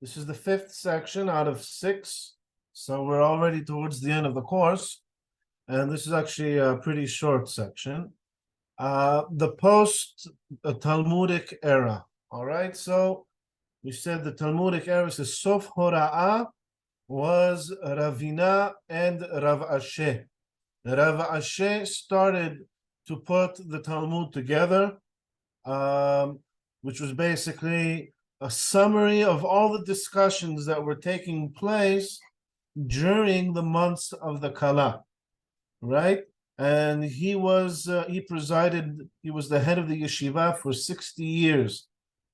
This is the fifth section out of 6. So we're already towards the end of the course. And this is actually a pretty short section. The post-Talmudic era. All right. So we said the Talmudic era says Sof Hora'ah was Ravina and Rav Ashi. Rav Ashi started to put the Talmud together, which was basically a summary of all the discussions that were taking place during the months of the Kala, right? And he was he was the head of the yeshiva for 60 years.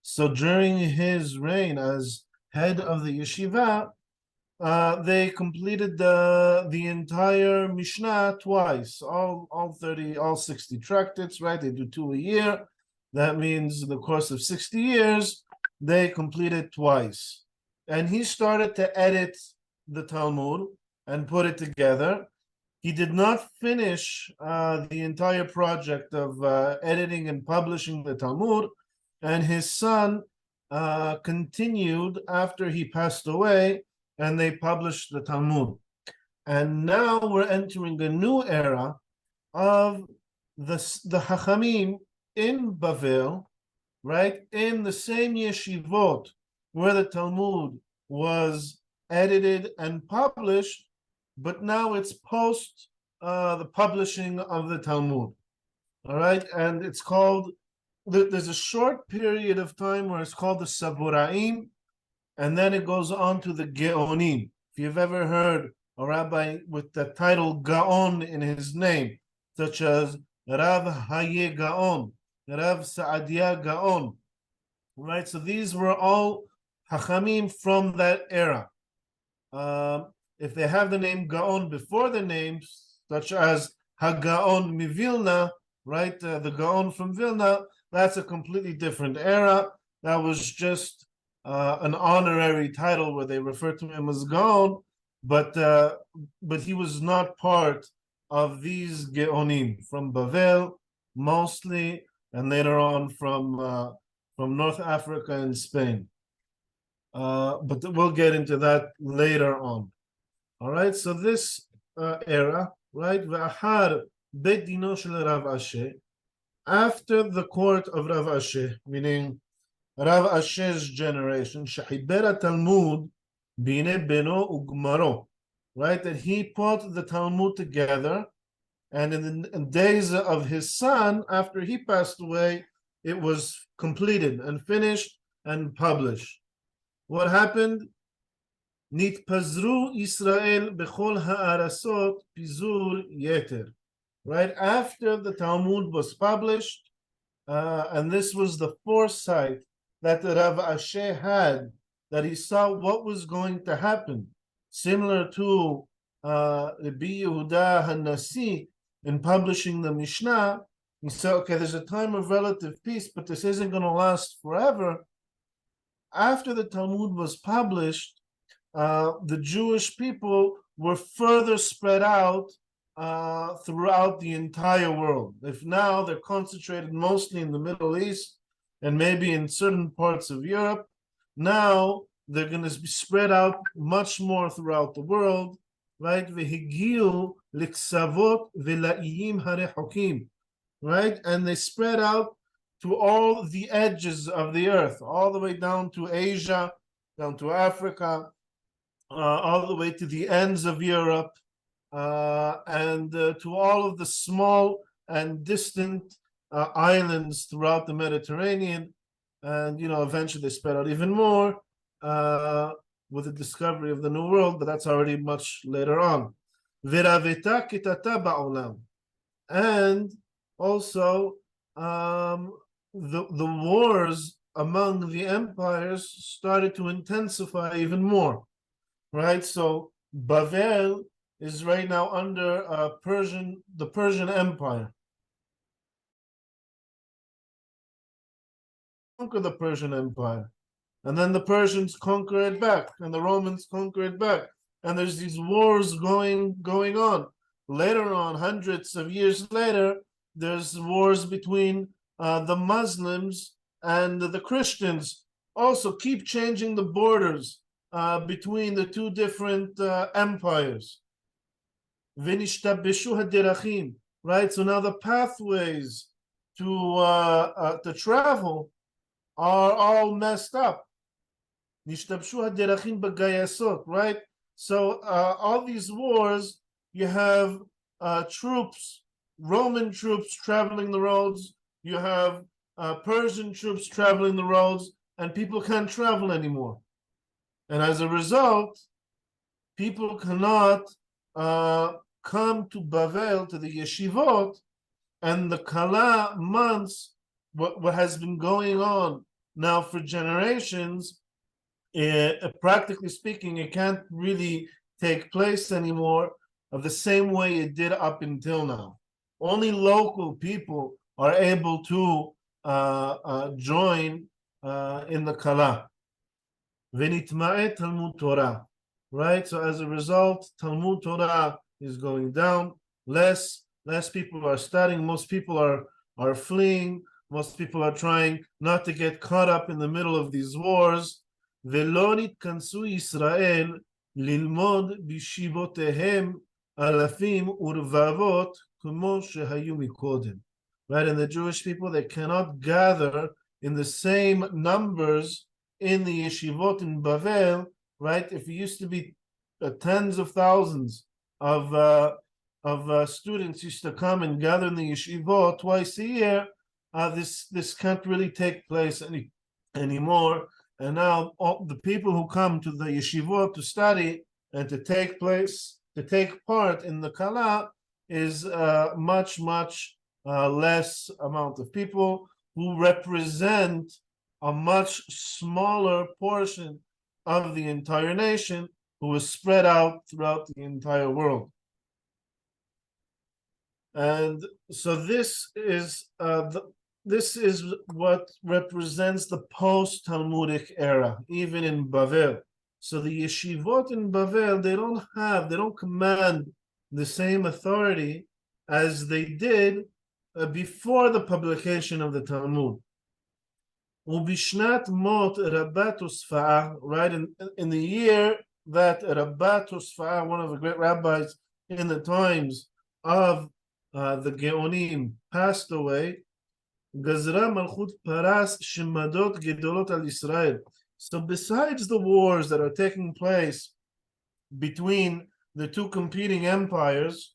So during his reign as head of the yeshiva, they completed the entire Mishnah twice, all 60 tractates, right? They do 2 a year. That means in the course of 60 years, they completed twice. And he started to edit the Talmud and put it together. He did not finish the entire project of editing and publishing the Talmud, and his son continued after he passed away, and they published the Talmud. And now we're entering a new era of the Hachamim in Bavel, right? In the same yeshivot where the Talmud was edited and published, but now it's post the publishing of the Talmud. All right, and it's called, there's a short period of time where it's called the Saboraim, and then it goes on to the Geonim. If you've ever heard a rabbi with the title Gaon in his name, such as Rav Haye Gaon, Rav Saadia Gaon, right? So these were all Hachamim from that era. If they have the name Gaon before the names, such as HaGaon Mivilna, right? The Gaon from Vilna, that's a completely different era. That was just an honorary title where they refer to him as Gaon, but he was not part of these Geonim from Bavel mostly, and later on from North Africa and Spain. But we'll get into that later on. All right, so this era, right? After the court of Rav Ashi, meaning Rav Ashi's generation, Shahibera Talmud bine beno ugmaro, right? That he put the Talmud together, and in the days of his son, after he passed away, it was completed and finished and published. What happened? Nitpazru Israel bechol ha'arasot pizur yeter. Right after the Talmud was published, and this was the foresight that the Rav Ashi had, that he saw what was going to happen, similar to Rabbi Yehuda HaNasi in publishing the Mishnah. He said, okay, there's a time of relative peace, but this isn't going to last forever. After the Talmud was published, the Jewish people were further spread out throughout the entire world. If now they're concentrated mostly in the Middle East and maybe in certain parts of Europe, now they're going to be spread out much more throughout the world, right? Vehigiu liksavot velaiyim harechokim, right? And they spread out to all the edges of the earth, all the way down to Asia, down to Africa, all the way to the ends of Europe, and to all of the small and distant islands throughout the Mediterranean. And, eventually they spread out even more with the discovery of the New World, but that's already much later on. And also, the wars among the empires started to intensify even more, right? So Bavel is right now under the Persian Empire. Conquer the Persian Empire, and then the Persians conquer it back, and the Romans conquer it back, and there's these wars going on. Later on, hundreds of years later, there's wars between the Muslims and the Christians also keep changing the borders between the two different empires. Right? So now the pathways to travel are all messed up. Right? So all these wars, you have troops, Roman troops traveling the roads, you have Persian troops traveling the roads, and people can't travel anymore. And as a result, people cannot come to Bavel, to the yeshivot, and the Kala months, what has been going on now for generations, practically speaking, it can't really take place anymore of the same way it did up until now. Only local people are able to join in the Kala. V'nitma'e Talmud Torah, right? So as a result, Talmud Torah is going down. Less people are studying. Most people are fleeing. Most people are trying not to get caught up in the middle of these wars. ולא נתכנסו ישראל ללמוד בישיבותיהם אלפים ורבבות כמו שהיו מקודם. Right, and the Jewish people, they cannot gather in the same numbers in the yeshivot in Bavel, right? If it used to be tens of thousands of students used to come and gather in the yeshivot twice a year, this can't really take place anymore. And now all the people who come to the yeshivot to study and to take part in the Kala is much less amount of people who represent a much smaller portion of the entire nation who is spread out throughout the entire world. And so this is what represents the post-Talmudic era, even in Bavel. So the yeshivot in Bavel, they don't command the same authority as they did before the publication of the Talmud. Ubishnat mot Rabbi Tosfa'ah, right, in the year that Rabbi Tosfa'ah, one of the great rabbis in the times of the Geonim, passed away, Gazra Malchut Paras Shemadot Gedolot al Israel. So besides the wars that are taking place between the two competing empires,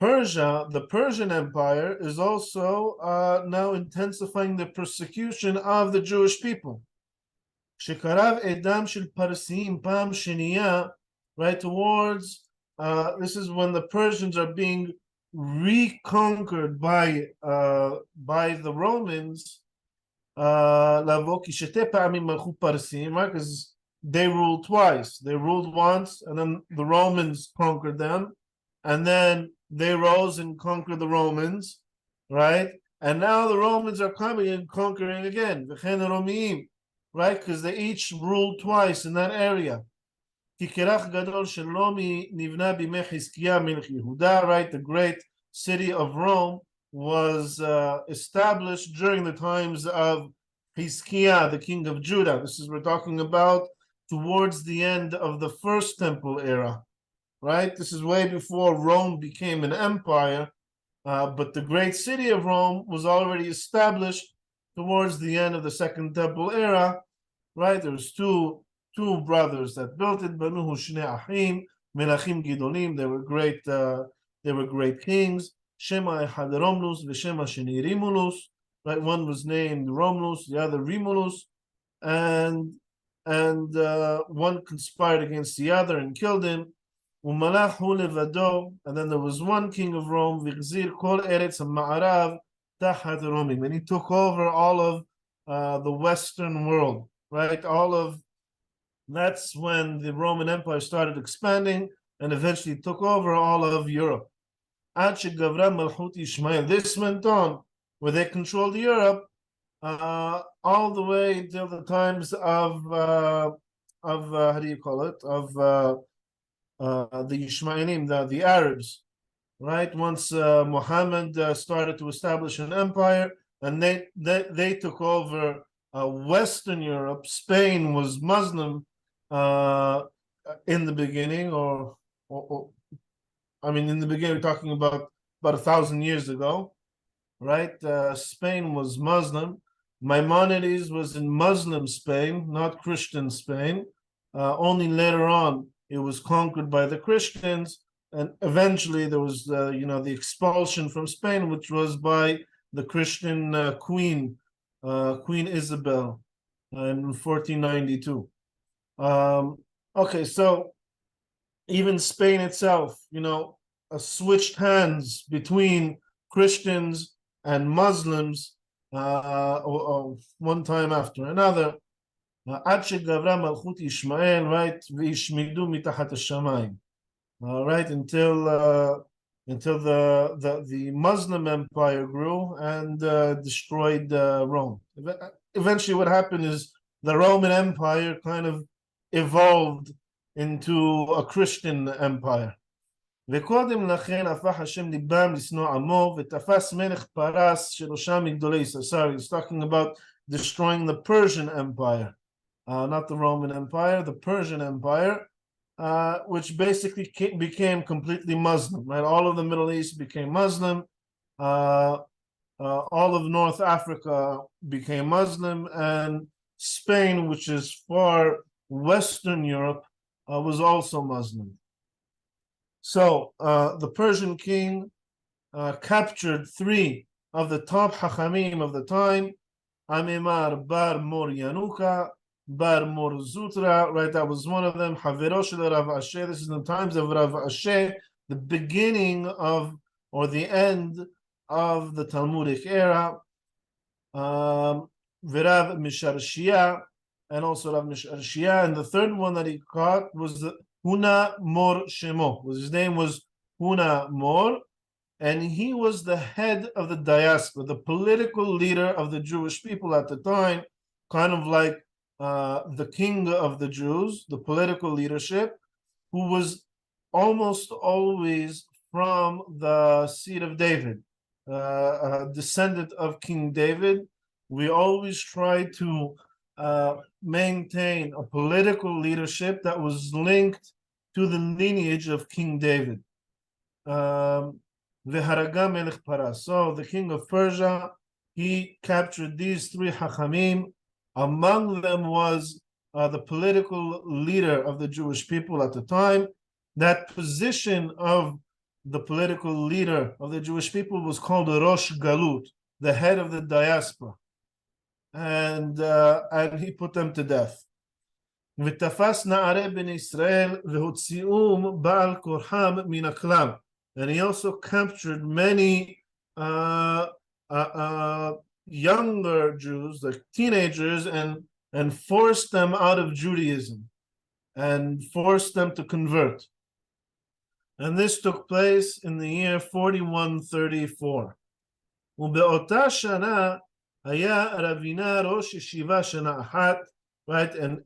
Persia, the Persian Empire, is also now intensifying the persecution of the Jewish people. Shekarav Edam Shel Parsim Pam Sheniya, right, towards this is when the Persians are being reconquered by the Romans, because they ruled twice. They ruled once, and then the Romans conquered them, and then they rose and conquered the Romans, right? And now the Romans are coming and conquering again, right? Because they each ruled twice in that area. Right, the great city of Rome was established during the times of Hizkiah, the king of Judah. We're talking about towards the end of the First Temple era, right? This is way before Rome became an empire, but the great city of Rome was already established towards the end of the Second Temple era, right? There's two brothers that built it. Banuhu Shnei Achim, Melachim Gidolim. They were great kings. Shema Echad Romulus, v'Shema Sheni Rimulus. Right, one was named Romulus, the other Rimulus, and one conspired against the other and killed him. Umalach hu levado, and then there was one king of Rome, v'Chzir kol eretz ha'ma'arav tachat Romim, and he took over all of the Western world. Right, that's when the Roman Empire started expanding and eventually took over all of Europe. This went on where they controlled Europe all the way until the times of how do you call it? Of the Ishmaelim, the Arabs, right? Once Muhammad started to establish an empire, and they took over Western Europe, Spain was Muslim in the beginning, or I mean, in the beginning, we're talking about 1,000 years ago, right? Spain was Muslim. Maimonides was in Muslim Spain, not Christian Spain. Only later on, it was conquered by the Christians, and eventually there was, the expulsion from Spain, which was by the Christian Queen Isabel in 1492. Okay, so even Spain itself, switched hands between Christians and Muslims one time after another. עד שגברה מלכות ישמעאל, right, וישמדו מתחת השמיים. Right, until the Muslim Empire grew and destroyed Rome. Eventually, what happened is the Roman Empire kind of evolved into a Christian empire. וקודם לכן הפך השם ליבם לשנוא עמו ותפס מלך פרס שלושה מגדולי ישראל. Sorry, he's talking about destroying the Persian Empire, not the Roman Empire, the Persian Empire, which basically became completely Muslim, right? All of the Middle East became Muslim. All of North Africa became Muslim, and Spain, which is far Western Europe, was also Muslim. So the Persian king captured three of the top Hachamim of the time, Amimar bar Mor Yanuka, bar Mor Zutra, right? That was one of them. Havero shel Rav Ashi. This is in the times of Rav Ashi, the beginning of, or the end of the Talmudic era. Verav Misharshia, and also Rav Misharshia. And the third one that he caught was the Huna Mor Shemo. His name was Huna Mor, and he was the head of the diaspora, the political leader of the Jewish people at the time, kind of like the king of the Jews, the political leadership, who was almost always from the seed of David, a descendant of King David. We always try to maintain a political leadership that was linked to the lineage of King David. So the king of Persia, he captured these three Hachamim. Among them was the political leader of the Jewish people at the time. That position of the political leader of the Jewish people was called a Rosh Galut, the head of the diaspora. And he put them to death. ותפס נערי בני ישראל והוציאום בעל כורחם מן הכלל. And he also captured many younger Jews, like teenagers, and forced them out of Judaism and forced them to convert. And this took place in the year 4134. ובאותה שנה היה רבינה ראש ישיבה שנה אחת, right? And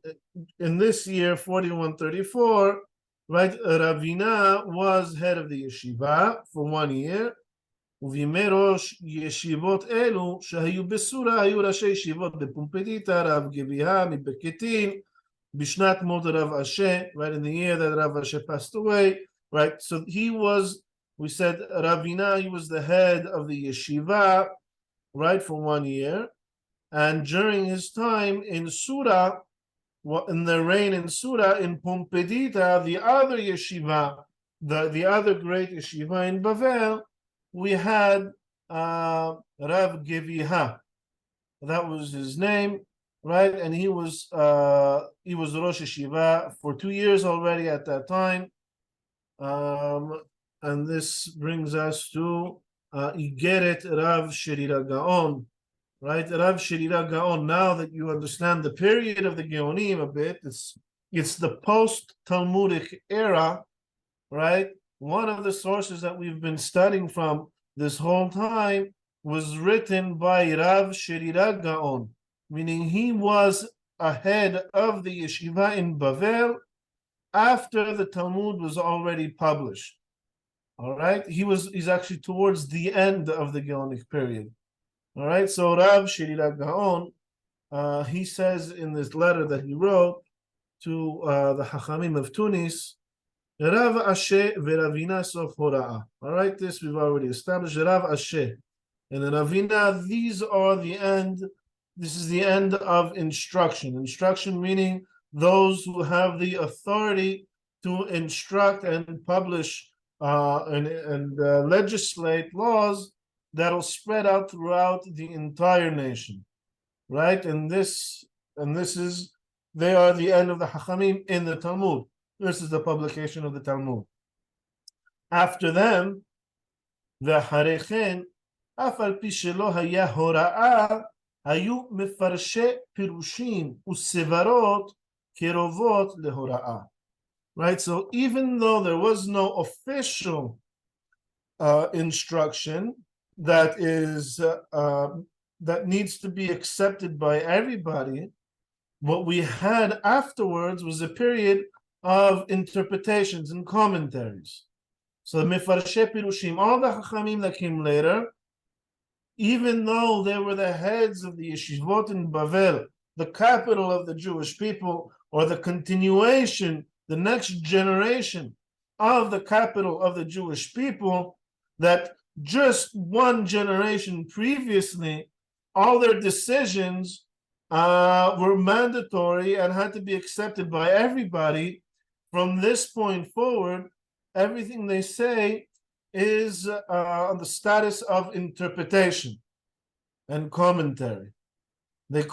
in this year, 4134, right, Ravina was head of the yeshiva for 1 year. ובימי ראש ישיבות אלו שהיו בסורה היו ראשי ישיבות בפומפדיטה, רב גביהה מבקטין, בשנת מות רב אשי, right, in the year that Rav Ashi passed away, right? So he was, we said, Ravina, he was the head of the yeshiva, right, for 1 year. And during his time in Sura, in the reign in Sura, in Pumbedita, the other yeshiva, the other great yeshiva in Bavel, we had Rav Geviha. That was his name, right? And he was Rosh Yeshiva for 2 years already at that time. And this brings us to Igeret Rav Sherira Gaon. Right, Rav Sherira Gaon. Now that you understand the period of the Geonim a bit, it's the post-Talmudic era, right? One of the sources that we've been studying from this whole time was written by Rav Sherira Gaon, meaning he was ahead of the yeshiva in Bavel after the Talmud was already published. All right, he's actually towards the end of the Geonic period. All right, so Rav Sherira Gaon, he says in this letter that he wrote to the Hachamim of Tunis, Rav Ashi veRavina sof hora'ah. All right, this we've already established. Rav Ashi and the Ravina, these are the end. This is the end of instruction. Instruction meaning those who have the authority to instruct and publish and legislate laws that'll spread out throughout the entire nation, right? And this is, they are the end of the Hachamim in the Talmud. This is the publication of the Talmud. After them, the Harechen, Afal pi shelo haya hora'ah, hayu mefarshe pirushim usevarot kerovot lehora'ah. Right, so even though there was no official instruction that is that needs to be accepted by everybody, what we had afterwards was a period of interpretations and commentaries. So Mefarshe Pirushim, all the Chachamim that came later, even though they were the heads of the yeshivot in Bavel, the capital of the Jewish people, or the continuation, the next generation of the capital of the Jewish people, that just one generation previously, all their decisions were mandatory and had to be accepted by everybody. From this point forward, everything they say is on the status of interpretation and commentary. They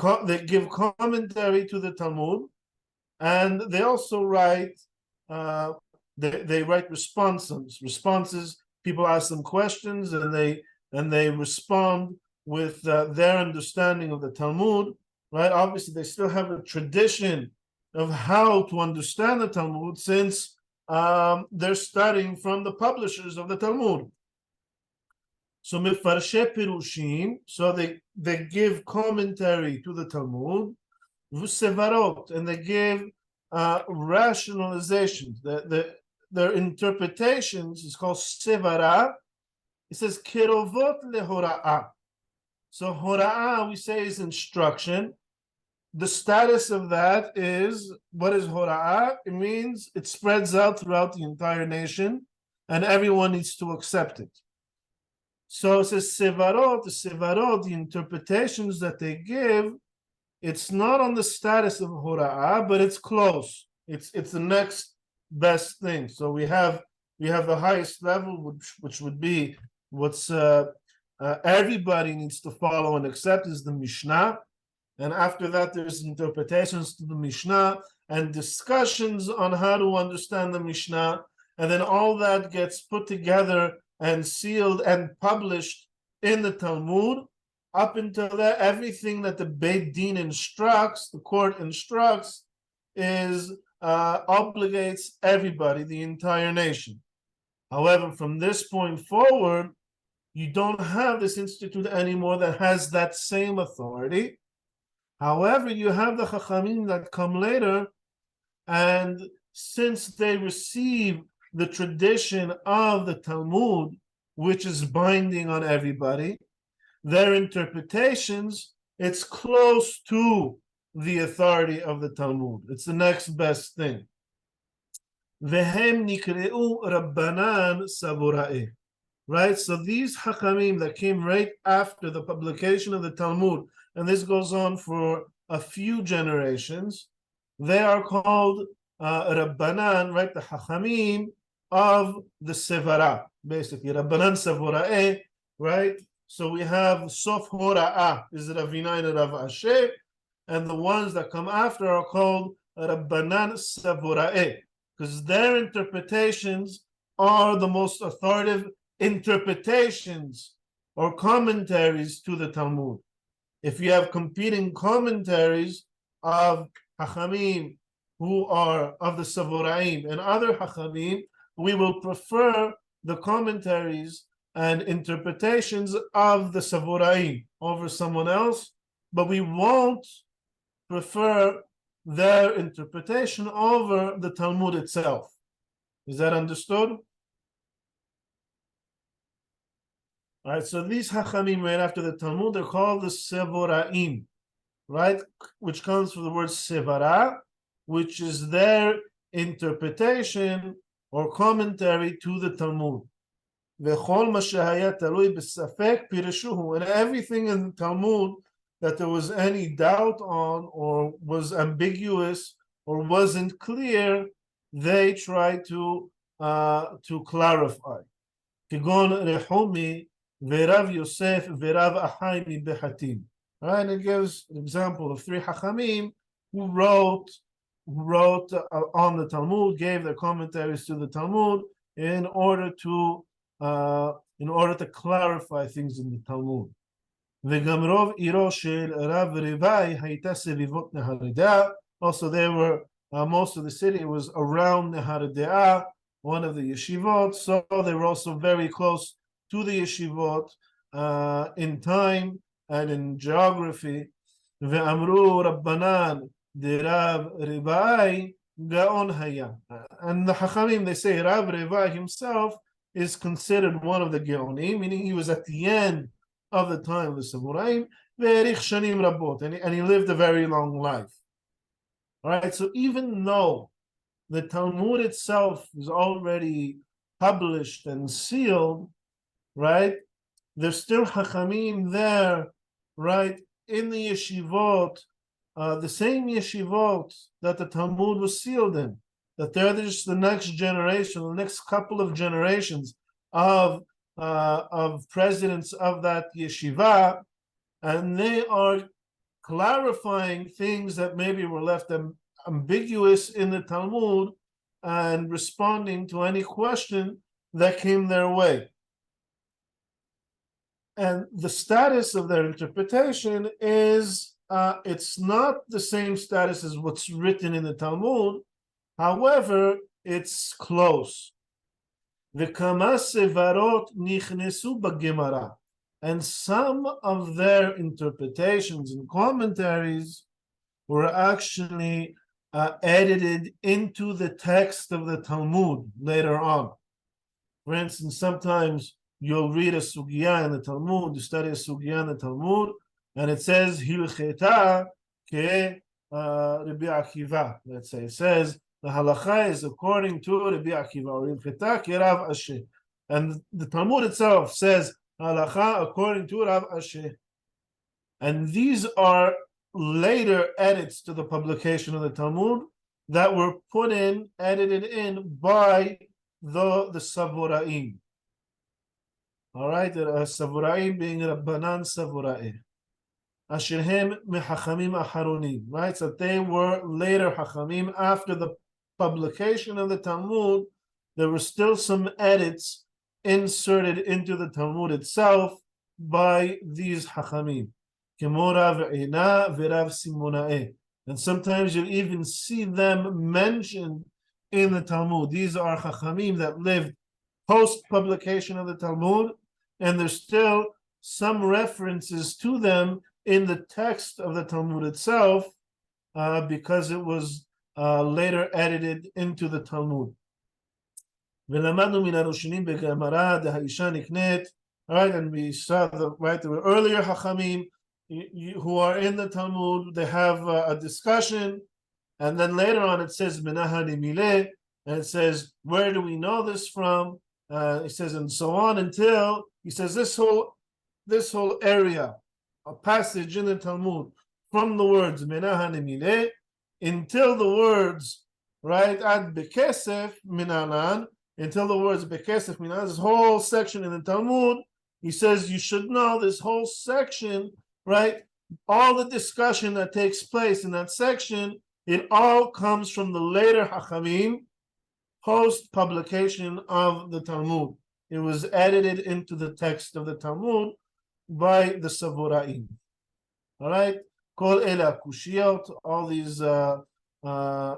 give commentary to the Talmud, and they also write. They write responses. People ask them questions, and they respond with their understanding of the Talmud. Right? Obviously, they still have a tradition of how to understand the Talmud, since they're studying from the publishers of the Talmud. So Mefarshe Pirushim, so they give commentary to the Talmud, Vusevarot, and they give rationalizations. Their interpretations is called Sevara. It says Kerovot lehora'ah. So hora'ah, we say, is instruction. The status of that is, what is hora'ah? It means it spreads out throughout the entire nation, and everyone needs to accept it. So it says sevarot, the interpretations that they give, it's not on the status of hora'ah, but it's close. It's the next best thing. So we have the highest level, which would be what's everybody needs to follow and accept, is the Mishnah. And after that, there's interpretations to the Mishnah and discussions on how to understand the Mishnah. And then all that gets put together and sealed and published in the Talmud. Up until that, everything that the Beit Din instructs, the court instructs, is obligates everybody, the entire nation. However, from this point forward, you don't have this institute anymore that has that same authority. However, you have the Chachamim that come later, and since they receive the tradition of the Talmud, which is binding on everybody, their interpretations, it's close to the authority of the Talmud. It's the next best thing. Vehem nikreu Rabbanan Savurae. Right? So these Hachamim that came right after the publication of the Talmud, and this goes on for a few generations, they are called Rabbanan, right? The Hachamim of the Sevara, basically. Rabbanan Savurae, right? So we have Sof Hora'ah, is Ravina and Rav Ashi, and the ones that come after are called Rabbanan Savurae, because their interpretations are the most authoritative interpretations or commentaries to the Talmud. If you have competing commentaries of Hachamim who are of the Savoraim and other Hachamim, we will prefer the commentaries and interpretations of the Savoraim over someone else, but we won't prefer their interpretation over the Talmud itself. Is that understood? All right, so these Hachamim right after the Talmud, they're called the Sevoraim. right? Which comes from the word sevara, which is their interpretation or commentary to the Talmud. וכל מה שהיה תלוי בספק פירשוהו, and everything in the Talmud that there was any doubt on or was ambiguous or wasn't clear, they tried to clarify. כגון רחומי ורב יוסף ורב אחי מבחתים. Right, it gives an example of three Hachamim who wrote on the Talmud, gave their commentaries to the Talmud in order to clarify things in the Talmud. וגם רוב עירו של רב ריבאי הייתה סביבות נהר דעה. Also, they were most of the city was around Nehar De'ah, one of the yeshivot, so they were also very close to the yeshivot in time and in geography. ואמרו רבנן דרב ריבאי גאון היה. And the Hachamim, they say Rav Rivai himself is considered one of the Geonim, meaning he was at the end of the time of the Samurai, והאריך שנים רבות, and he lived a very long life. All right, so even though the Talmud itself is already published and sealed, right, there's still Hachamim there, right, in the yeshivot, the same yeshivot that the Talmud was sealed in, that they're just the next generation, the next couple of generations of presidents of that yeshiva, and they are clarifying things that maybe were left ambiguous in the Talmud and responding to any question that came their way. And the status of their interpretation is it's not the same status as what's written in the Talmud. However, it's close. וכמה סברות נכנסו בגמרא. And some of their interpretations and commentaries were actually edited into the text of the Talmud later on. For instance, sometimes you'll read a sugya in the Talmud, you study a sugya in the Talmud, and it says, Hilcheta ke Rabbi Akiva. Let's say it says, the halacha is according to Rabbi Akiva, or Hilcheta ke Rav Ashi. And the Talmud itself says, halacha according to Rav Ashi. And these are later edits to the publication of the Talmud that were edited in by the Savoraim. All right, the Savoraim being Rabbanan Savoraim. Asherhem mehachamim acharonim. Right, so they were later Hachamim. After the publication of the Talmud, there were still some edits inserted into the Talmud itself by these Hachamim. And sometimes you'll even see them mentioned in the Talmud. These are Chachamim that lived post-publication of the Talmud, and there's still some references to them in the text of the Talmud itself, because it was later edited into the Talmud. All right, and we saw there were earlier Hachamim who are in the Talmud. They have a discussion, and then later on it says Menahani Mileh, and it says, where do we know this from? It says, and so on until he says this whole area, a passage in the Talmud from the words Menahani Mileh until the words, right, Ad Bekesef Minanan, until the words Bekesef Minanan, this whole section in the Talmud. He says you should know this whole section, right? All the discussion that takes place in that section, it all comes from the later Hachamim, post-publication of the Talmud. It was edited into the text of the Talmud by the Savoraim. All right? Kol ela kushiyot, all these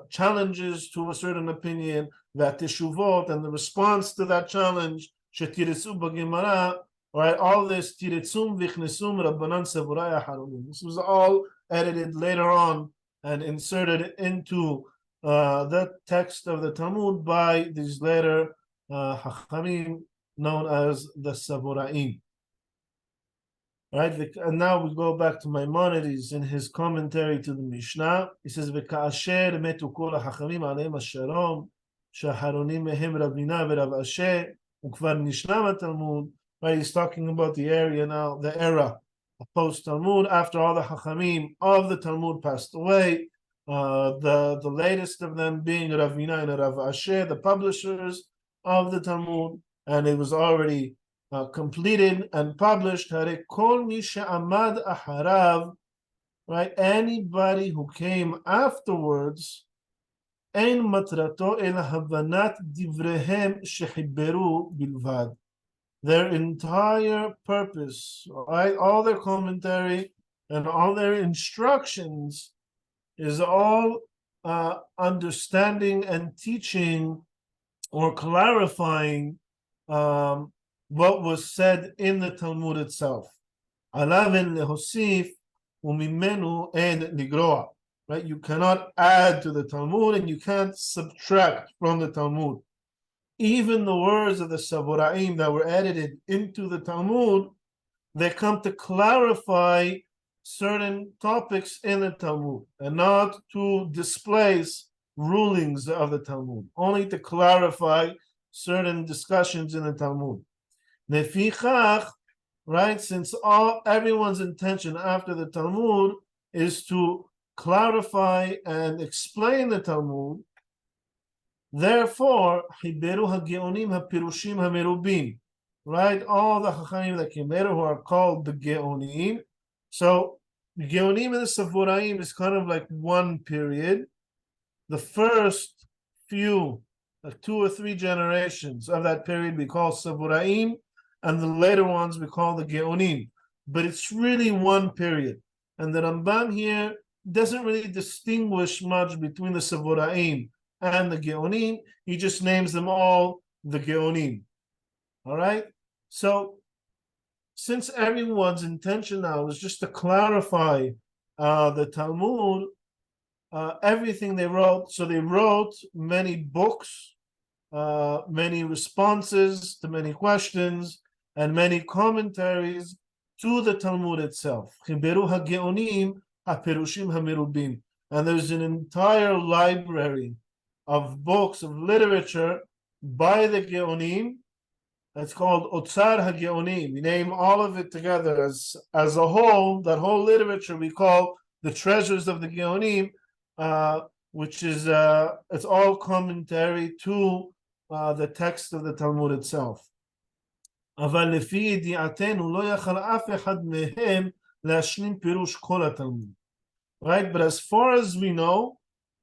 challenges to a certain opinion, that teshuvot, and the response to that challenge, shetiritzu b'gemara. All right, all this tiritzum vichnesum rabbanan savurai acharonim. This was all edited later on and inserted into the text of the Talmud by these later Hachamim known as the Savoraim. right? And now we go back to Maimonides in his commentary to the Mishnah. He says, "V'ka'asher metu kol hachachamim aleim hashalom, shaharonim mehem Rabina v'Rav Ashi, ukvar nishnam Talmud." Right? He's talking about the area now, the era of post-Talmud, after all the hachamim of the Talmud passed away. The latest of them being Ravina and Rav Ashi, the publishers of the Talmud, and it was already completed and published. Right? Anybody who came afterwards, ein matrato el havanat divrehem shehiberu bilvad. Their entire purpose, right, all their commentary and all their instructions is all understanding and teaching or clarifying what was said in the Talmud itself. Alavin lehosif umimenu en ligroa. Right? You cannot add to the Talmud and you can't subtract from the Talmud. Even the words of the Savoraim that were edited into the Talmud, they come to clarify certain topics in the Talmud and not to displace rulings of the Talmud, only to clarify certain discussions in the Talmud. Nefichach, right, since everyone's intention after the Talmud is to clarify and explain the Talmud, therefore, Hiberu HaGeonim HaPirushim HaMerubim, right, all the Chachamim that came later who are called the Geonim. So, the Geonim and the Savoraim is kind of like one period. The first few, 2 or 3 generations of that period we call Savoraim, and the later ones we call the Geonim. But it's really one period. And the Rambam here doesn't really distinguish much between the Savoraim and the Geonim. He just names them all the Geonim. All right? So, since everyone's intention now is just to clarify the Talmud, everything they wrote, so they wrote many books, many responses to many questions, and many commentaries to the Talmud itself. Chiberu HaGeonim HaPerushim HaMerubim. And there's an entire library of books, of literature by the Geonim. It's called Otzar HaGeonim. We name all of it together as a whole. That whole literature we call the treasures of the Geonim, which is it's all commentary to the text of the Talmud itself. אבל לפי ידיעתנו לא יכל אף אחד מהם להשלים פירוש כל התלמוד. Right? But as far as we know,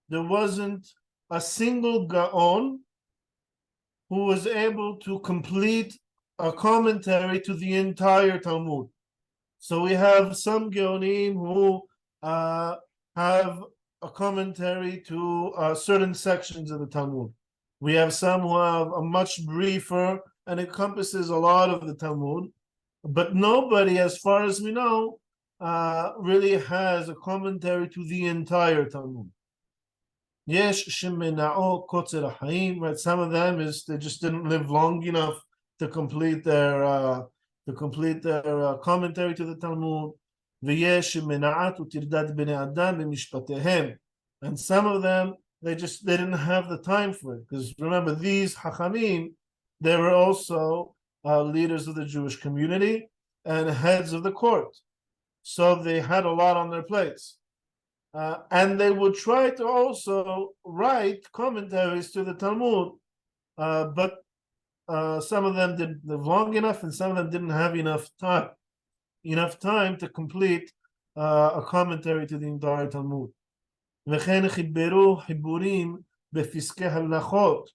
there wasn't a single Gaon who was able to complete a commentary to the entire Talmud. So we have some Geonim who have a commentary to certain sections of the Talmud. We have some who have a much briefer and encompasses a lot of the Talmud, but nobody, as far as we know, really has a commentary to the entire Talmud. Yesh shemena'o kotzer ha'chaim, right? Some of them is they just didn't live long enough to complete their commentary to the Talmud. V'yesh shemena'at utirdat bnei adam b'mishpatehem, and some of them they didn't have the time for it, because remember, these hachamim, they were also leaders of the Jewish community and heads of the court, so they had a lot on their plates. And they would try to also write commentaries to the Talmud, but some of them didn't live long enough, and some of them didn't have enough time to complete a commentary to the entire Talmud. וכן חיברו חיבורים בפסקי הלכות,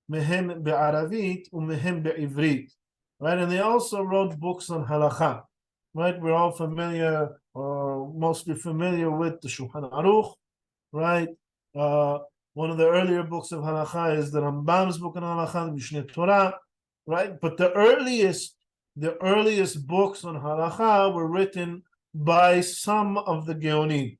מהם בערבית ומהם בעברית. Right, and they also wrote books on halakha. Right, we're all familiar, or mostly familiar with the Shulchan Aruch. Right, one of the earlier books of halakha is the Rambam's book on halakha, the Mishnah Torah. Right, but the earliest books on halakha were written by some of the Geonim.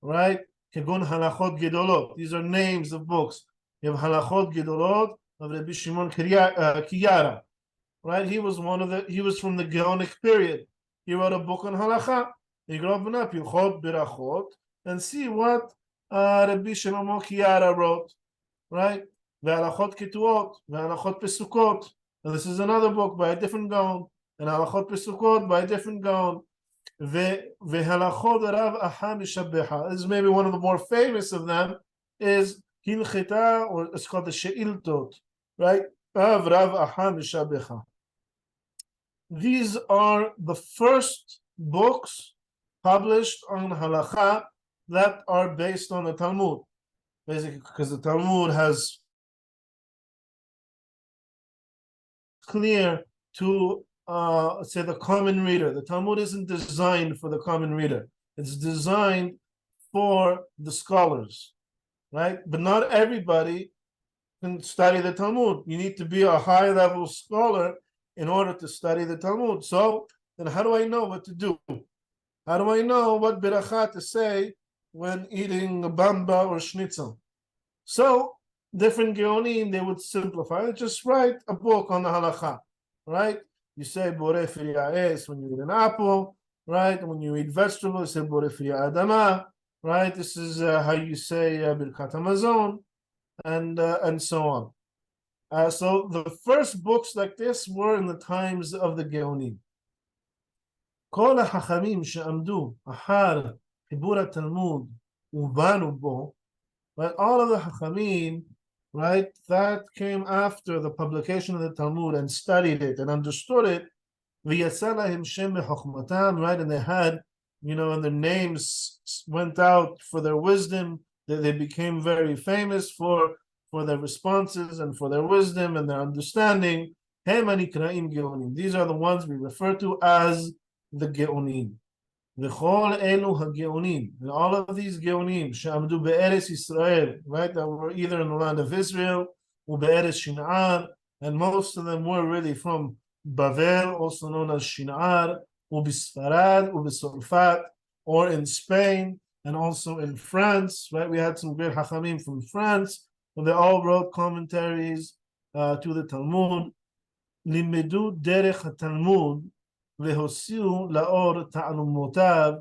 Right, Kegon halachot gedolot. These are names of books. You have halachot gedolot of Rabbi Shimon Kiyara. Right, he was from the Geonic period. he wrote a book on halacha. You can open up Hilchot Birachot and see what Rabbi Shlomo Kiara wrote, right? Ve'alachot Ketuot, Ve'alachot Pesukot. And this is another book by a different Gaon, and Halachot Pesukot by a different Gaon. Ve'halachot Rav Aha Mishabecha. This is maybe one of the more famous of them, is Hilcheta, or it's called the She'iltot, right? Of Rav Aha Mishabecha. These are the first books published on halacha that are based on the Talmud, basically because the Talmud has clear to say the common reader. The Talmud isn't designed for the common reader. It's designed for the scholars, right? But not everybody can study the Talmud. You need to be a high-level scholar in order to study the Talmud. So then how do I know what to do? How do I know what beracha to say when eating a bamba or schnitzel? So different Geonim, they would simplify it. Just write a book on the halacha, right? You say borei fri'a'es when you eat an apple, right? And when you eat vegetables, you say borei fri'a'adama, right? This is how you say birkat hamazon, and so on. So the first books like this were in the times of the Geonim. כל החכמים שעמדו אחר חיבור התלמוד ובנו בו, right? All of the Chachamim, right, that came after the publication of the Talmud and studied it and understood it, ויצא להם שם בחוכמתם, right, and they had, and their names went out for their wisdom. They became very famous for their responses and for their wisdom and their understanding. הם הנקראים גאונים. These are the ones we refer to as the Geonim. וכל אלו הגאונים, and all of these Geonim שעמדו בארץ ישראל, right, that were either in the land of Israel or בארץ Shinar, and most of them were really from Bavel, also known as Shinar, or Bisfarad, or Bisolfat, or in Spain, and also in France, right? We had some great Hachamim from France, and they all wrote commentaries to the Talmud. לימדו דרך התלמוד והוציאו לאור תעלומותיו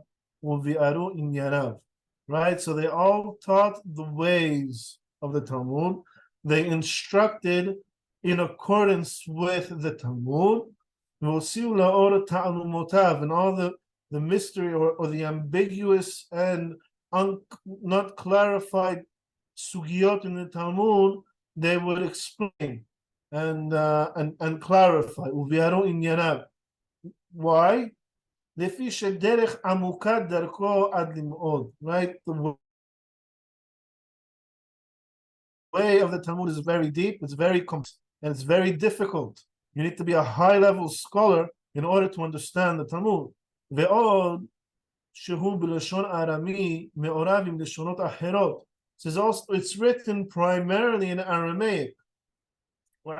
וביארו ענייניו. Right? So they all taught the ways of the Talmud. They instructed in accordance with the Talmud. והוציאו לאור תעלומותיו, and all the mystery or the ambiguous and not clarified sugiyot in the Talmud, they would explain and clarify. וביארו ענייניו. Why? לפי שדרך עמוקת דרכו עד למאוד, right? The way of the Talmud is very deep, it's very complex, and it's very difficult. You need to be a high-level scholar in order to understand the Talmud. ועוד שהוא בלשון ארמי מעורב עם לשונות אחרות. It's written primarily in Aramaic.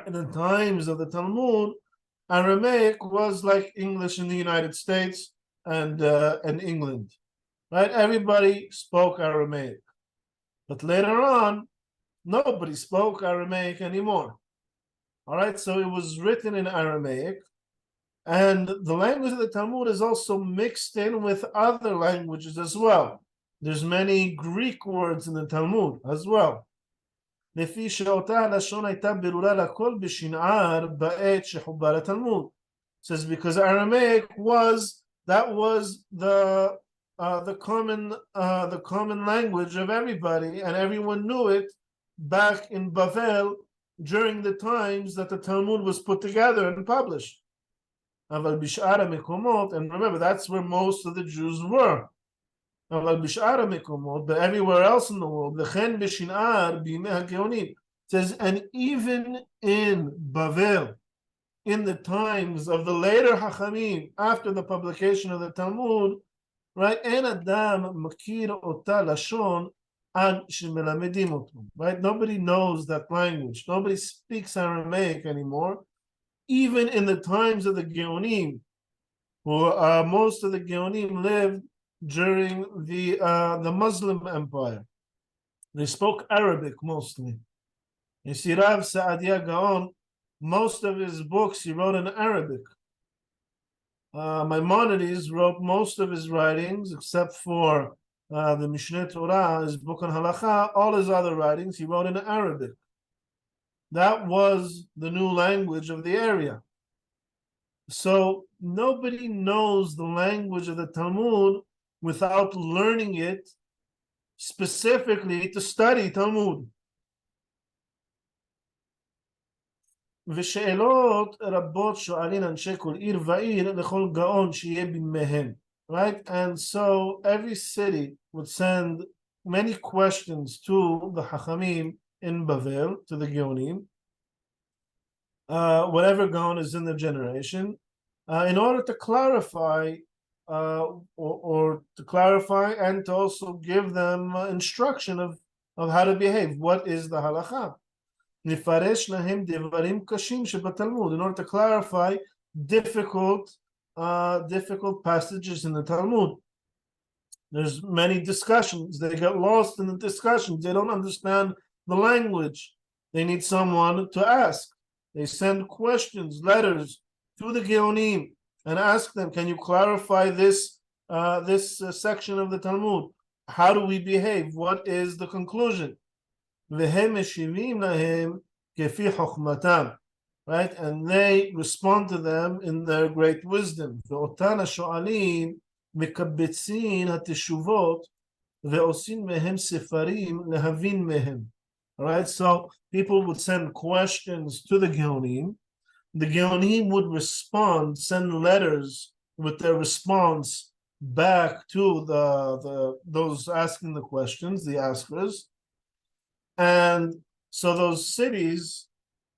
In the times of the Talmud, Aramaic was like English in the United States and England, right? Everybody spoke Aramaic, but later on, nobody spoke Aramaic anymore. All right, so it was written in Aramaic, and the language of the Talmud is also mixed in with other languages as well. There's many Greek words in the Talmud as well. לפי שאותה הלשון הייתה ברורה לכל בשנער בעת שחובר התלמוד. Says because Aramaic was the common language of everybody, and everyone knew it back in Bavel during the times that the Talmud was put together and published. אבל בשאר המקומות, and remember that's where most of the Jews were. אבל בשאר המקומות, but everywhere else in the world, וכן בשנער בימי הגאונים. Says, and even in Bavel, in the times of the later Hachamim, after the publication of the Talmud, right? אין אדם מכיר אותה לשון עד שמלמדים אותו, right? Nobody knows that language. Nobody speaks Aramaic anymore. Even in the times of the Geonim, who most of the Geonim lived during the Muslim Empire. They spoke Arabic mostly. You see, Rav Saadia Gaon, most of his books he wrote in Arabic. Maimonides wrote most of his writings, except for the Mishnah Torah, his book on Halacha. All his other writings he wrote in Arabic. That was the new language of the area. So nobody knows the language of the Talmud without learning it specifically to study Talmud. ושאלות רבות שואלים אנשי כל עיר ועיר לכל גאון שיהיה בימיהם. Right? And so every city would send many questions to the Hachamim in Bavel, to the Geonim, whatever Gaon is in the generation, in order to clarify or to clarify and to also give them instruction of how to behave. What is the halacha? Nifaresh lahem devarim kashim shebatalmud, in order to clarify difficult passages in the Talmud. There's many discussions. They get lost in the discussions. They don't understand the language. They need someone to ask. They send questions, letters to the Geonim and ask them, can you clarify this section of the Talmud? How do we behave? What is the conclusion? Right? And they respond to them in their great wisdom. All right, so people would send questions to the Geonim. The Geonim would respond, send letters with their response back to those asking the questions, the askers. And so those cities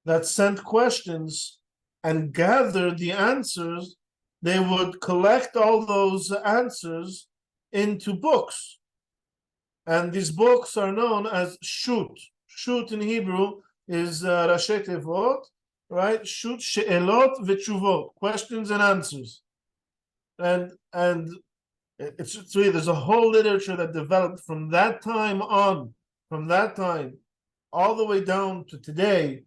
that sent questions and gathered the answers, they would collect all those answers into books. And these books are known as shut. Shut in Hebrew is Rashi Tevot, right? Shut she'elot v'tshuvot, questions and answers. And it's really, there's a whole literature that developed from that time on, all the way down to today.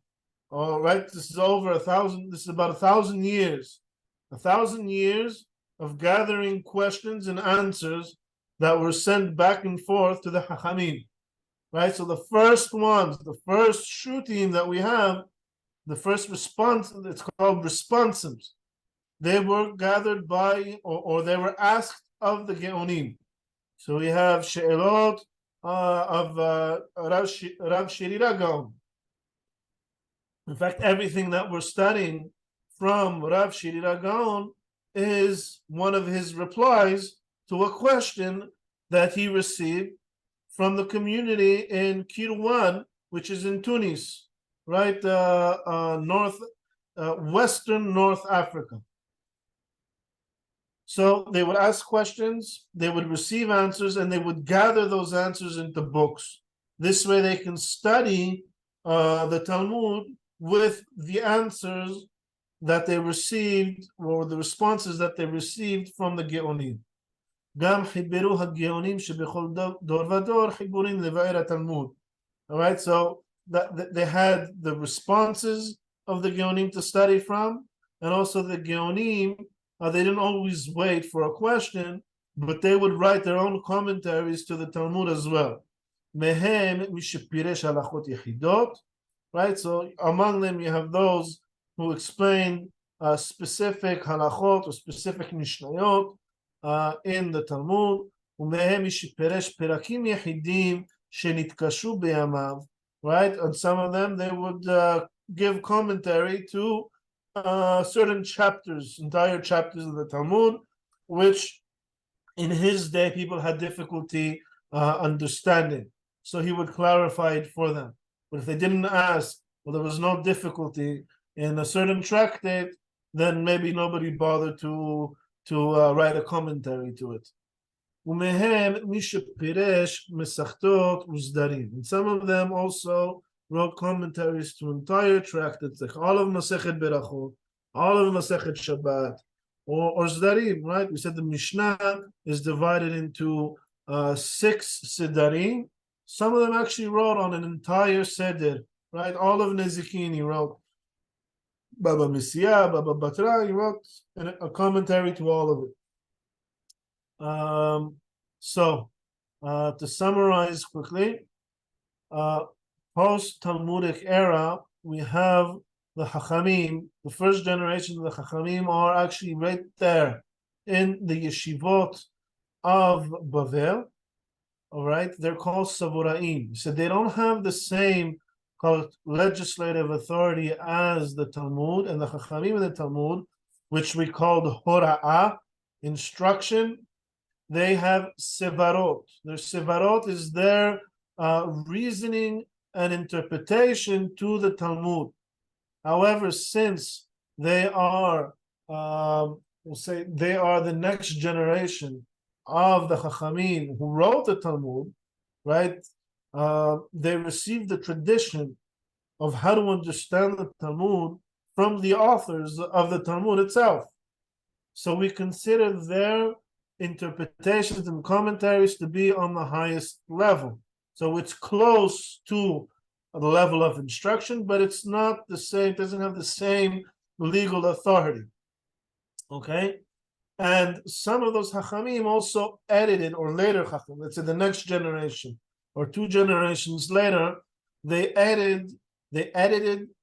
All right, this is over 1,000. This is about 1,000 years. 1,000 years of gathering questions and answers that were sent back and forth to the Hachamim. Right, so the first ones, the first shutim that we have, the first response, it's called responsums. They were gathered by, or they were asked of the Geonim. So we have she'elot of Rav Shirira Gaon. In fact, everything that we're studying from Rav Shirira Gaon is one of his replies to a question that he received from the community in Kirwan, which is in Tunis, right, western North Africa. So they would ask questions, they would receive answers, and they would gather those answers into books. This way they can study the Talmud with the answers that they received, or the responses that they received from the Geonim. גם חיברו הגאונים שבכל דור ודור חיבורים לבאר התלמוד. All right, so that they had the responses of the Geonim to study from, and also the Geonim, they didn't always wait for a question, but they would write their own commentaries to the Talmud as well. מהם מי שפירש הלכות יחידות, right? So among them you have those who explain specific halachot or specific mishnayot in the Talmud, ומהם מי שפירש פרקים יחידים שנתקשו בימיו, right? And some of them, they would give commentary to certain chapters, entire chapters of the Talmud, which in his day people had difficulty understanding. So he would clarify it for them. But if they didn't ask, or there was no difficulty in a certain tractate, then maybe nobody bothered to write a commentary to it. ומהם מי שפירש מסכתות וסדרים. And some of them also wrote commentaries to entire tractates, like all of Masechet Berachot, all of Masechet Shabbat, or Zdarim, right? We said the Mishnah is divided into 6 Sedarim. Some of them actually wrote on an entire Seder, right? All of Nezikin he wrote. Baba Messiah, Baba Batra, he wrote a commentary to all of it. To summarize quickly, post-Talmudic era, we have the Chachamim, the first generation of the Chachamim are actually right there in the yeshivot of Bavel. All right, they're called Savuraim. So they don't have the same called legislative authority as the Talmud, and the Chachamim in the Talmud, which we called Hora'ah, instruction. They have Sevarot. Their Sevarot is their reasoning and interpretation to the Talmud. However, since they are, we'll say, they are the next generation of the Chachamim who wrote the Talmud, right? They received the tradition of how to understand the Talmud from the authors of the Talmud itself. So we consider their interpretations and commentaries to be on the highest level. So it's close to the level of instruction, but it's not the same, doesn't have the same legal authority. Okay? And some of those Chachamim also edited, or later Chachamim, let's say the next generation, or two generations later, they edited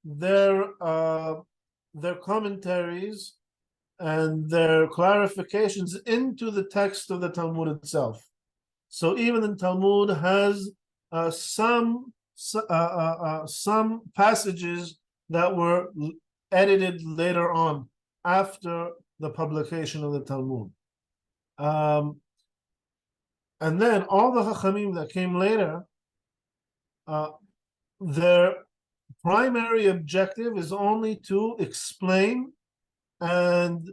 their commentaries and their clarifications into the text of the Talmud itself. So even the Talmud has some passages that were edited later on after the publication of the Talmud. And then all the Chachamim that came later, their primary objective is only to explain and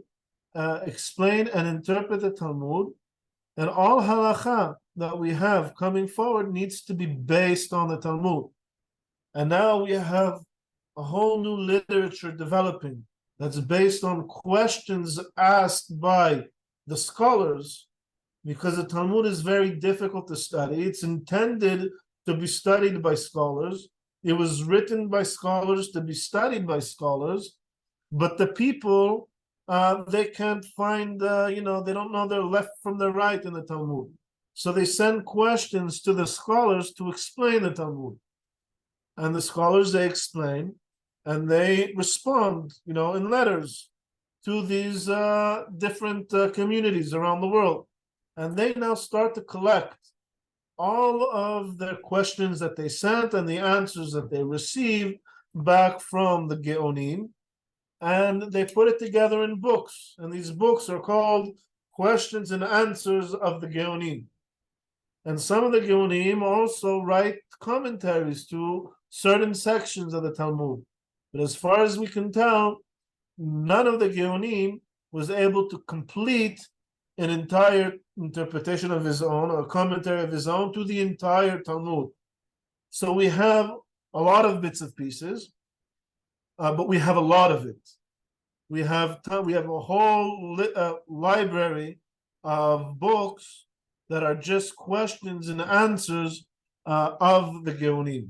interpret the Talmud, and all halacha that we have coming forward needs to be based on the Talmud. And now we have a whole new literature developing that's based on questions asked by the scholars, because the Talmud is very difficult to study. It's intended to be studied by scholars. It was written by scholars to be studied by scholars, but the people, they can't find, they don't know their left from their right in the Talmud. So they send questions to the scholars to explain the Talmud. And the scholars, they explain, and they respond, in letters to these different communities around the world. And they now start to collect all of their questions that they sent and the answers that they received back from the Geonim, and they put it together in books. And these books are called Questions and Answers of the Geonim. And some of the Geonim also write commentaries to certain sections of the Talmud. But as far as we can tell, none of the Geonim was able to complete an entire interpretation of his own, or commentary of his own, to the entire Talmud. So we have a lot of bits and pieces, but we have a lot of it. We have a whole library of books that are just questions and answers of the Geonim.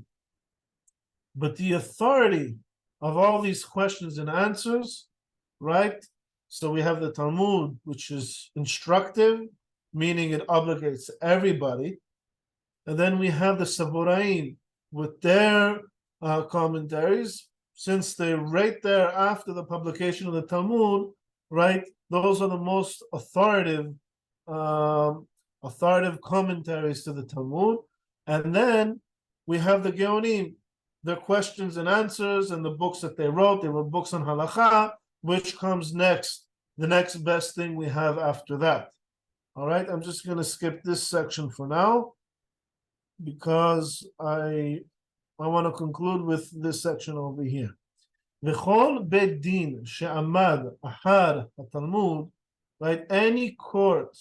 But the authority of all these questions and answers, right? So we have the Talmud, which is instructive, meaning it obligates everybody. And then we have the Savuraim with their commentaries, since they're right there after the publication of the Talmud, right? Those are the most authoritative commentaries to the Talmud. And then we have the Geonim, their questions and answers, and the books that they wrote. They wrote books on halacha, which comes next, the next best thing we have after that. All right, I'm just going to skip this section for now, because I want to conclude with this section over here. V'chol beit din she'amad ahar haTalmud, right? Any court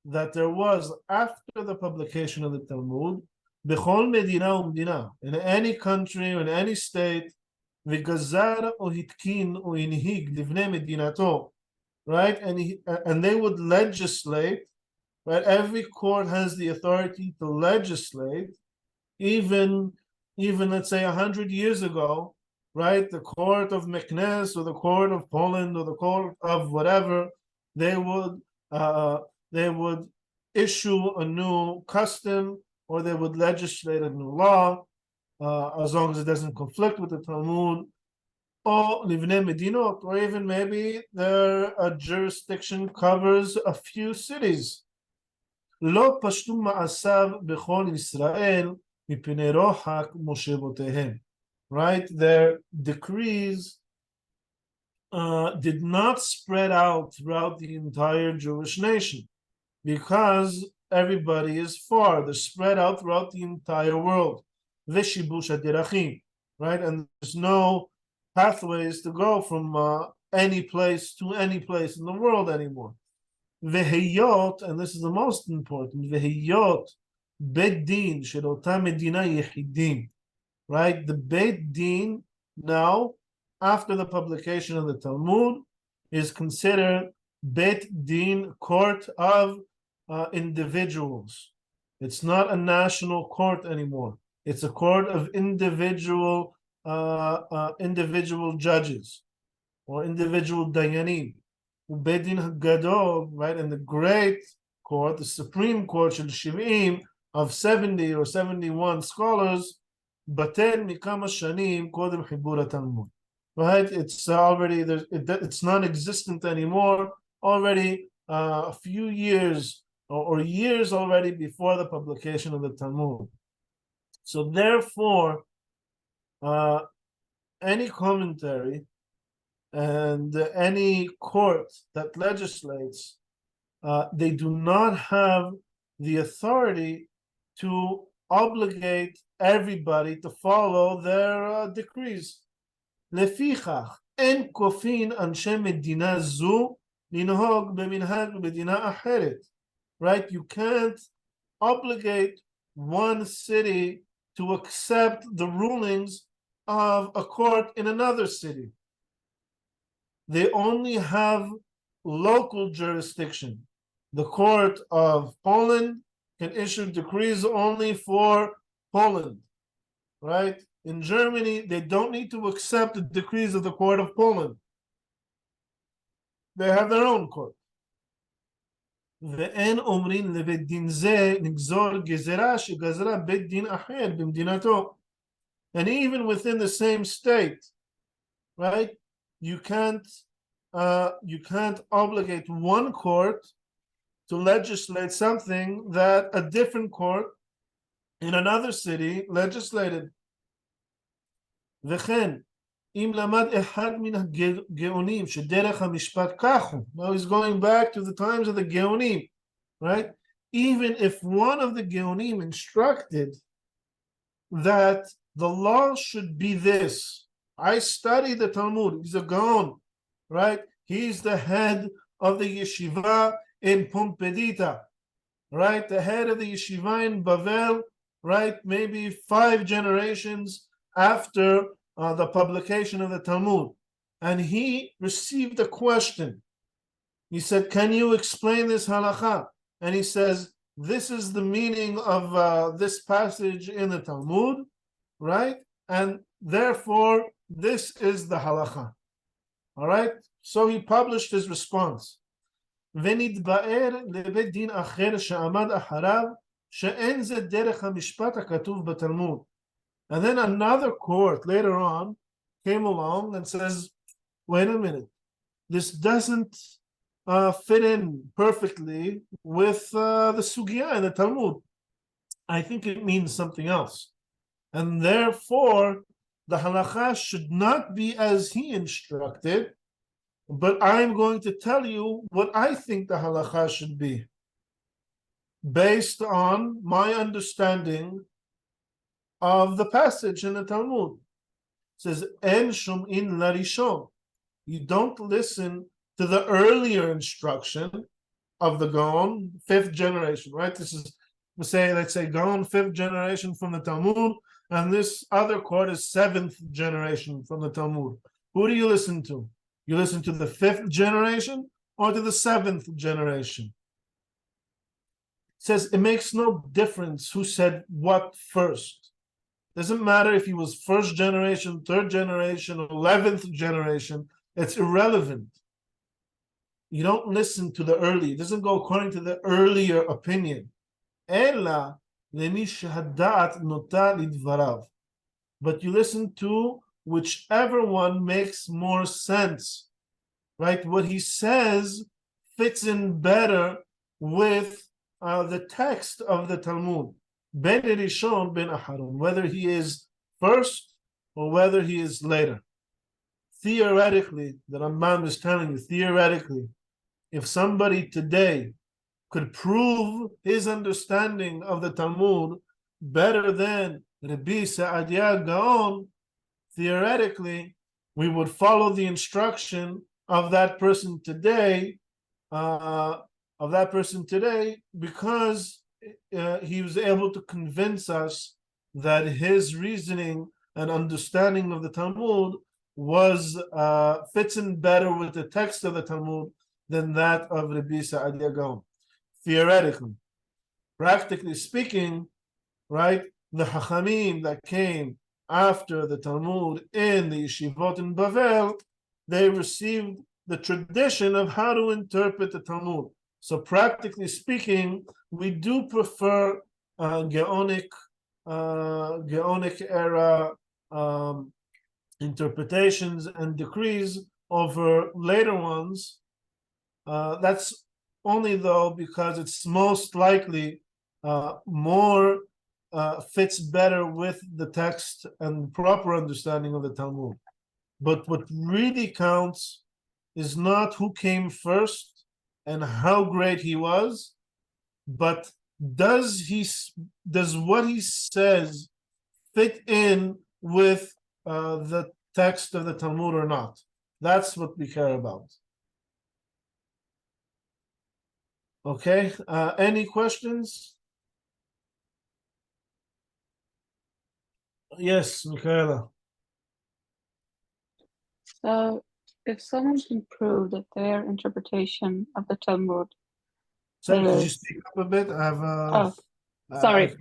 that there was after the publication of the Talmud, b'chol medina u'medina, in any country or in any state, v'gazar o hitkin o inhig livnei medinato, right? And they would legislate, right? Every court has the authority to legislate. Even let's say 100 years ago, right? The court of Meknes or the court of Poland or the court of whatever, they would issue a new custom or they would legislate a new law, as long as it doesn't conflict with the Talmud. Or livnei medinot, or even maybe their jurisdiction covers a few cities. לא פשטו מעשיו בכל ישראל מפני רוחק מושבותיהם. Right? Their decrees did not spread out throughout the entire Jewish nation because everybody is far. They're spread out throughout the entire world. Veshibush haderachim, right? And there's no pathways to go from any place to any place in the world anymore. Vehiyot, and this is the most important, Vehiyot Beit Din shel ota medina yechidim, right? The Beit Din now, after the publication of the Talmud, is considered Beit Din, court of individuals. It's not a national court anymore. It's a court of individual judges or individual dayanim. Beit Din Hagadol, right, and the great court, the Supreme Court, shel shiv'im, of 70 or 71 scholars, batel mikama shanim kodem chibur Talmud. Right, it's already it's non-existent anymore. Already a few years or years already before the publication of the Talmud. So therefore, any commentary and any court that legislates, they do not have the authority to obligate everybody to follow their decrees. לפיכך, אין כופין אנשי מדינה זו לנהוג במנהג במדינה אחרת. Right? You can't obligate one city to accept the rulings of a court in another city. They only have local jurisdiction. The court of Poland can issue decrees only for Poland, right? In Germany, they don't need to accept the decrees of the court of Poland. They have their own court. ואין אומרים לבית דין זה נגזור גזרה שגזרה בית דין אחר במדינתו. And even within the same state, right? You can't obligate one court to legislate something that a different court in another city legislated. וכן, אם למד אחד מן הגאונים שדרך המשפט כך הוא. Now he's going back to the times of the Geonim, right? Even if one of the Geonim instructed that the law should be this. I study the Talmud. He's a Gaon, right? He's the head of the yeshiva in Pumbedita, right? The head of the yeshiva in Bavel, right? Maybe 5 generations after the publication of the Talmud. And he received a question. He said, can you explain this halakha? And he says, this is the meaning of this passage in the Talmud, right? And therefore, this is the halakha. All right? So he published his response. ונתבאר לבית דין אחר שעמד אחריו שאין זה דרך המשפט הכתוב בתלמוד. And then another court later on came along and says, wait a minute, this doesn't fit in perfectly with the sugya in the Talmud. I think it means something else. And therefore, the halakha should not be as he instructed, but I'm going to tell you what I think the halakha should be, based on my understanding of the passage in the Talmud. It says, En shum'in larishon. You don't listen to the earlier instruction of the Gaon, 5th generation, right? This is, let's say Gaon, 5th generation from the Talmud, and this other court is 7th generation from the Talmud. Who do you listen to? You listen to the 5th generation or to the 7th generation? It says it makes no difference who said what first. Doesn't matter if he was first generation, third generation, 11th generation. It's irrelevant. You don't listen to the early. It doesn't go according to the earlier opinion. Ela למי שהדעת נוטה לדבריו. But you listen to whichever one makes more sense, right? What he says fits in better with the text of the Talmud. Ben Rishon ben Aharon, whether he is first or whether he is later. Theoretically, the Rambam is telling you, theoretically, if somebody today could prove his understanding of the Talmud better than Rabbi Saadia Gaon, theoretically, we would follow the instruction of that person today, because he was able to convince us that his reasoning and understanding of the Talmud was fits in better with the text of the Talmud than that of Rabbi Saadia Gaon. Theoretically, practically speaking, right? The Hachamim that came after the Talmud in the yeshivot in Bavel, they received the tradition of how to interpret the Talmud. So practically speaking, we do prefer Geonic era interpretations and decrees over later ones. That's only though because it's most likely more fits better with the text and proper understanding of the Talmud. But what really counts is not who came first and how great he was, but does what he says fit in with the text of the Talmud or not? That's what we care about. Okay, any questions? Yes, Michaela. So, if someone can prove that their interpretation of the Talmud Sorry, could you speak up a bit? I have sorry.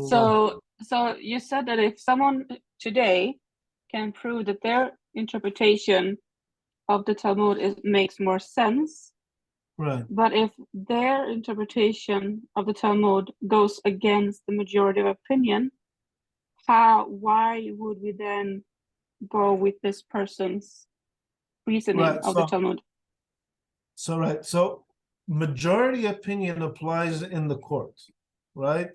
So you said that if someone today can prove that their interpretation of the Talmud makes more sense, right? But if their interpretation of the Talmud goes against the majority of opinion, why would we then go with this person's reasoning of the Talmud? So majority opinion applies in the court, right?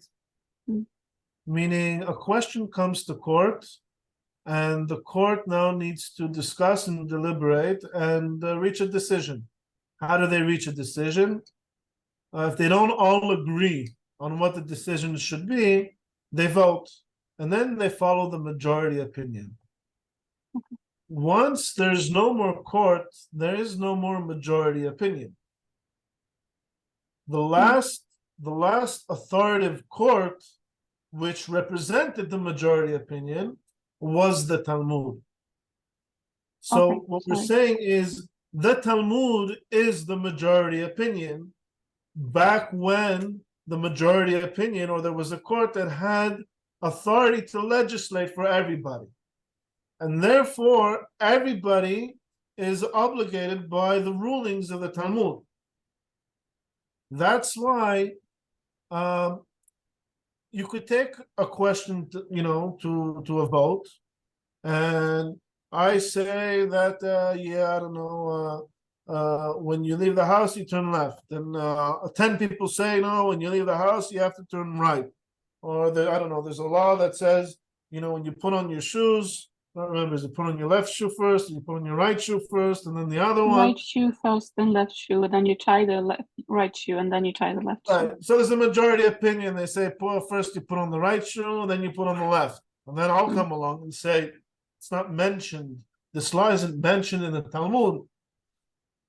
Meaning a question comes to court and the court now needs to discuss and deliberate and reach a decision. How do they reach a decision? If they don't all agree on what the decision should be, they vote and then they follow the majority opinion. Once there's no more court, there is no more majority opinion. The last authoritative court, which represented the majority opinion, was the Talmud. So what we're saying is the Talmud is the majority opinion. Back when the majority opinion, or there was a court that had authority to legislate for everybody. And therefore, everybody is obligated by the rulings of the Talmud. That's why you could take a question, to a vote, and I say that, I don't know, when you leave the house, you turn left. And 10 people say, no, when you leave the house, you have to turn right. Or, I don't know, there's a law that says, when you put on your shoes, I don't remember, is it put on your left shoe first, you put on your right shoe first, and then the other one? Right shoe first, then left shoe, and then you tie the right shoe, and then you tie the left shoe. So there's a majority opinion. They say, first you put on the right shoe, and then you put on the left. And then I'll come along and say, it's not mentioned. This law isn't mentioned in the Talmud.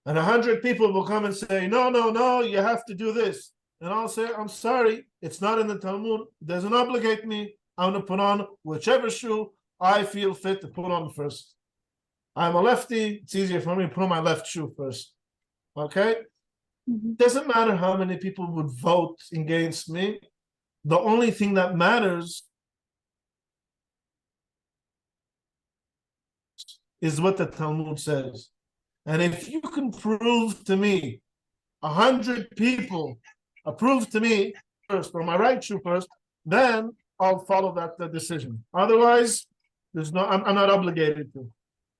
And 100 people will come and say, no, you have to do this. And I'll say, I'm sorry, it's not in the Talmud. It doesn't obligate me. I'm going to put on whichever shoe I feel fit to put on first. I'm a lefty. It's easier for me to put on my left shoe first. Okay? Doesn't matter how many people would vote against me. The only thing that matters is what the Talmud says. And if you can prove to me 100 people approve to me first, or my right shoe first, then I'll follow that decision. Otherwise, I'm not obligated to.